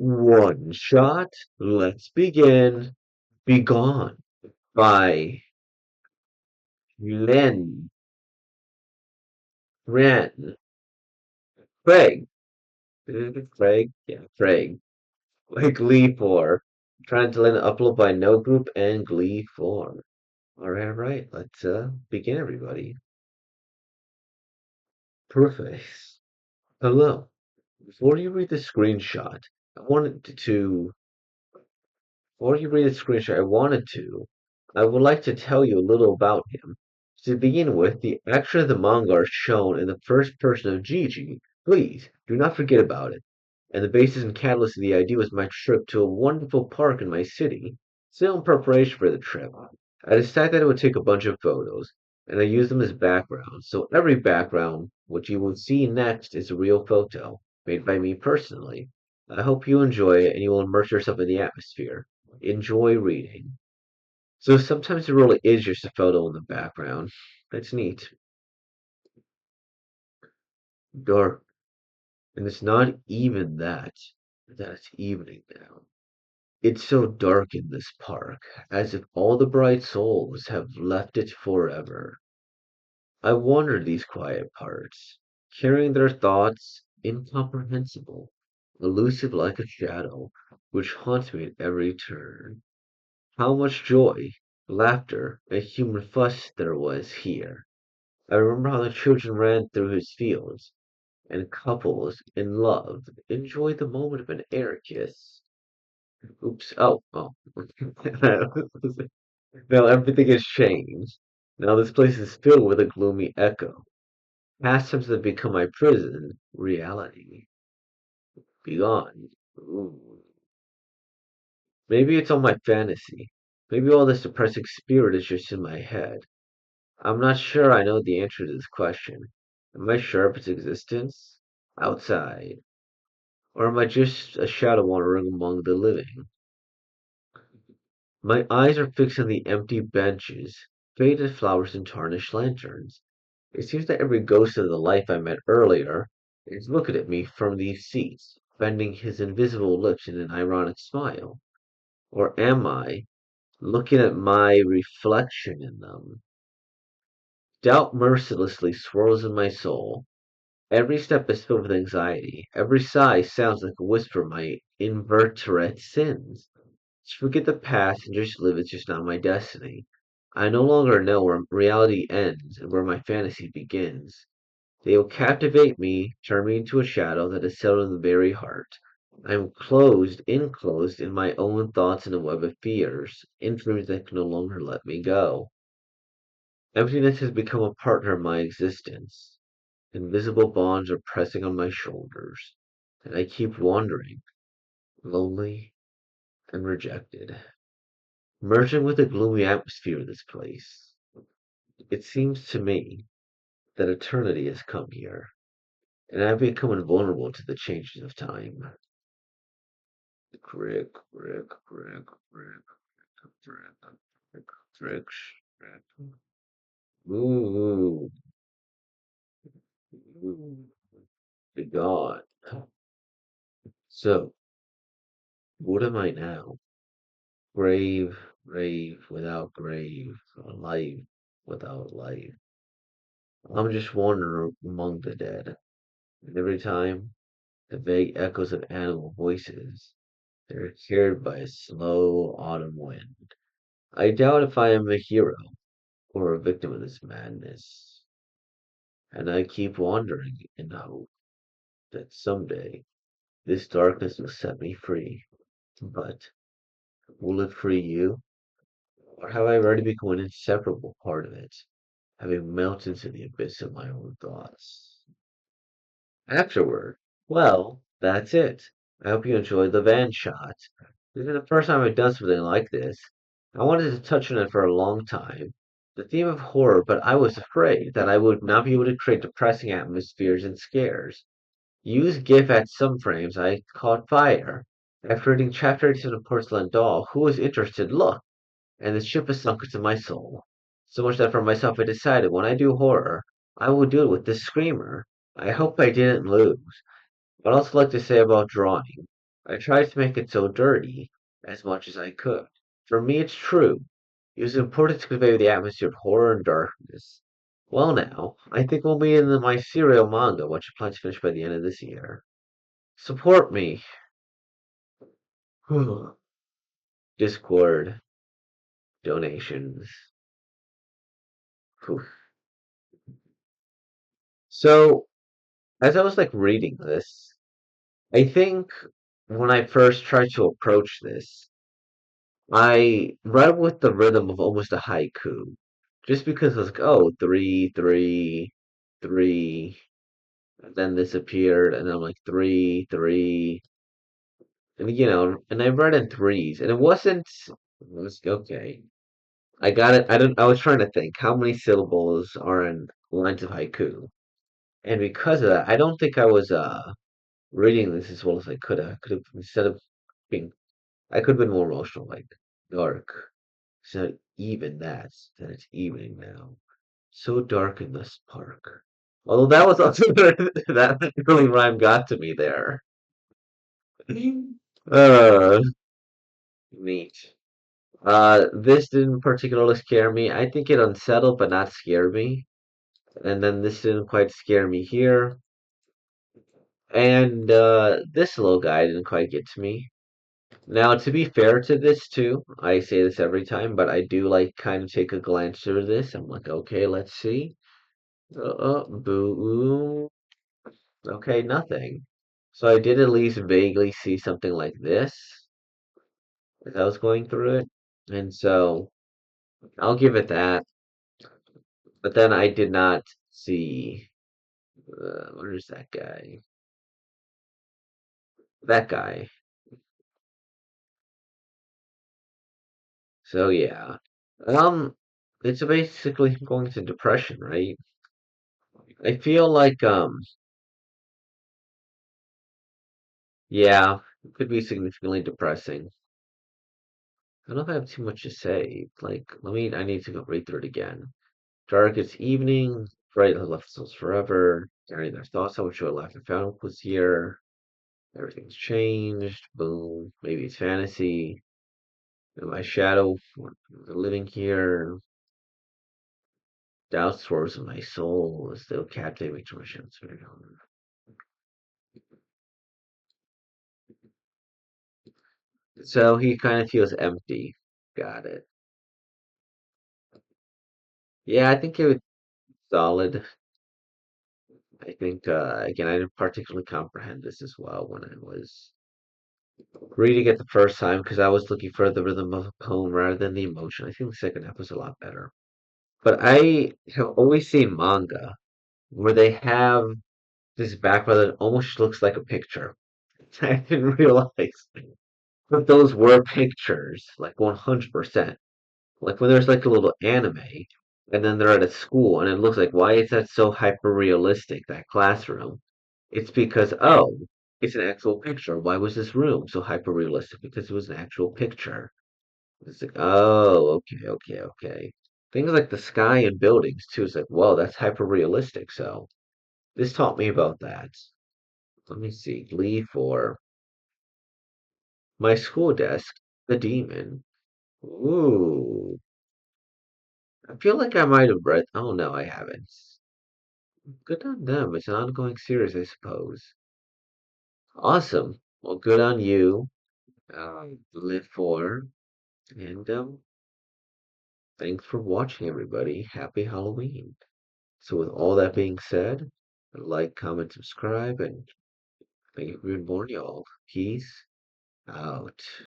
One shot. Let's begin. Begone by Len Ren Craig. Is it Craig? Yeah, Craig. Like Glee 4. Trying to land an upload by No Group and Glee 4. Alright. Let's begin everybody. Perfect. Hello. Before you read the screenshot, I wanted to Before you read the screenshot, I would like to tell you a little about him. To begin with, the action of the manga are shown in the first person of Gigi. Please, do not forget about it. And the basis and catalyst of the idea was my trip to a wonderful park in my city. Still in preparation for the trip, I decided that I would take a bunch of photos, and I used them as backgrounds. So every background, which you will see next, is a real photo, made by me personally. I hope you enjoy it and you will immerse yourself in the atmosphere. Enjoy reading. So sometimes it really is just a photo in the background. That's neat. Dark. And it's not even that it's evening now. It's so dark in this park, as if all the bright souls have left it forever. I wander these quiet parts, carrying their thoughts, incomprehensible, elusive like a shadow, which haunts me at every turn. How much joy, laughter, and human fuss there was here. I remember how the children ran through his fields, and couples in love enjoyed the moment of an air kiss. Oops. Oh. Now everything has changed. Now this place is filled with a gloomy echo. Pastimes have become my prison. Reality. Begone. Ooh. Maybe it's all my fantasy. Maybe all this depressing spirit is just in my head. I'm not sure I know the answer to this question. Am I sure of its existence? Outside. Or am I just a shadow wandering among the living? My eyes are fixed on the empty benches, faded flowers and tarnished lanterns. It seems that every ghost of the life I met earlier is looking at me from these seats, bending his invisible lips in an ironic smile. Or am I looking at my reflection in them? Doubt mercilessly swirls in my soul. Every step is filled with anxiety. Every sigh sounds like a whisper of my inveterate sins. To forget the past and just live is just not my destiny. I no longer know where reality ends and where my fantasy begins. They will captivate me, turn me into a shadow that is settled in the very heart. I am enclosed in my own thoughts in a web of fears, in dreams that can no longer let me go. Emptiness has become a partner of my existence. Invisible bonds are pressing on my shoulders, and I keep wandering, lonely and rejected, merging with the gloomy atmosphere of this place. It seems to me that eternity has come here, and I've become invulnerable to the changes of time. Crick, crick, crick, crick, crick, crick, crick, crick. Ooh, ooh, be gone. So, what am I now? Grave without grave, life without life. I'm just wandering among the dead, and every time the vague echoes of animal voices, they're carried by a slow autumn wind. I doubt if I am a hero or a victim of this madness, and I keep wandering in hope that someday this darkness will set me free. But will it free you? Or have I already become an inseparable part of it, having melted into the abyss of my own thoughts? Afterward, well, that's it. I hope you enjoyed the van shot. This is the first time I've done something like this. I wanted to touch on it for a long time. The theme of horror, but I was afraid that I would not be able to create depressing atmospheres and scares. Use GIF at some frames, I caught fire. After reading chapter 8 of the porcelain doll, who was interested? Look, and the ship has sunk into my soul. So much that for myself I decided when I do horror, I will do it with this screamer. I hope I didn't lose. What else would I like to say about drawing? I tried to make it so dirty as much as I could. For me, it's true. It was important to convey the atmosphere of horror and darkness. Well, now, I think we'll be in my serial manga, which I plan to finish by the end of this year. Support me. Discord donations. Phew. So, as I was reading this, I think when I first tried to approach this, I read with the rhythm of almost a haiku. Just because I was like, oh, three, three, three, and then this appeared, and I'm like, three, three, and and I read in threes, and it was okay. I got it. I was trying to think how many syllables are in lines of haiku, and because of that, I don't think I was reading this as well as I could have. Could have instead of being, I could have been more emotional, like dark. So even that it's evening now. So dark in this park. Although that was also that really rhyme got to me there. Uh, neat. This didn't particularly scare me. I think it unsettled but not scared me. And then this didn't quite scare me here. And this little guy didn't quite get to me. Now, to be fair to this too, I say this every time, but I do kind of take a glance through this. I'm like, okay, let's see. Boo. Okay, nothing. So I did at least vaguely see something like this as I was going through it. And so I'll give it that. But then I did not see, where's that guy? That guy. So yeah. Um, it's basically going to depression, right? I feel yeah, it could be significantly depressing. I don't know if I have too much to say. I need to go read through it again. Darkest evening, bright left souls forever. Carrying their thoughts, how much I laughed and found was here. Everything's changed. Boom. Maybe it's fantasy. And my shadow living here. Doubt swerves in my soul as though captivating to my shadow. So he kind of feels empty. Got it. Yeah, I think it was solid. I think again I didn't particularly comprehend this as well when I was reading it the first time because I was looking for the rhythm of a poem rather than the emotion. I think the second half was a lot better. But I have always seen manga where they have this background that almost looks like a picture. I didn't realize that those were pictures, like 100%. Like when there's a little anime, and then they're at a school, and it looks like, why is that so hyper realistic, that classroom? It's because, oh, it's an actual picture. Why was this room so hyper realistic? Because it was an actual picture. It's like, oh, okay, okay, okay. Things like the sky and buildings too. It's like, whoa, that's hyper realistic. So this taught me about that. Let me see. Glee for my school desk, the demon. Ooh, I feel like I might have read. Oh no, I haven't. Good on them. It's an ongoing series, I suppose. Awesome. Well, good on you. Live for, and thanks for watching, everybody. Happy Halloween. So, with all that being said, like, comment, subscribe, and thank you for being born, y'all. Peace out.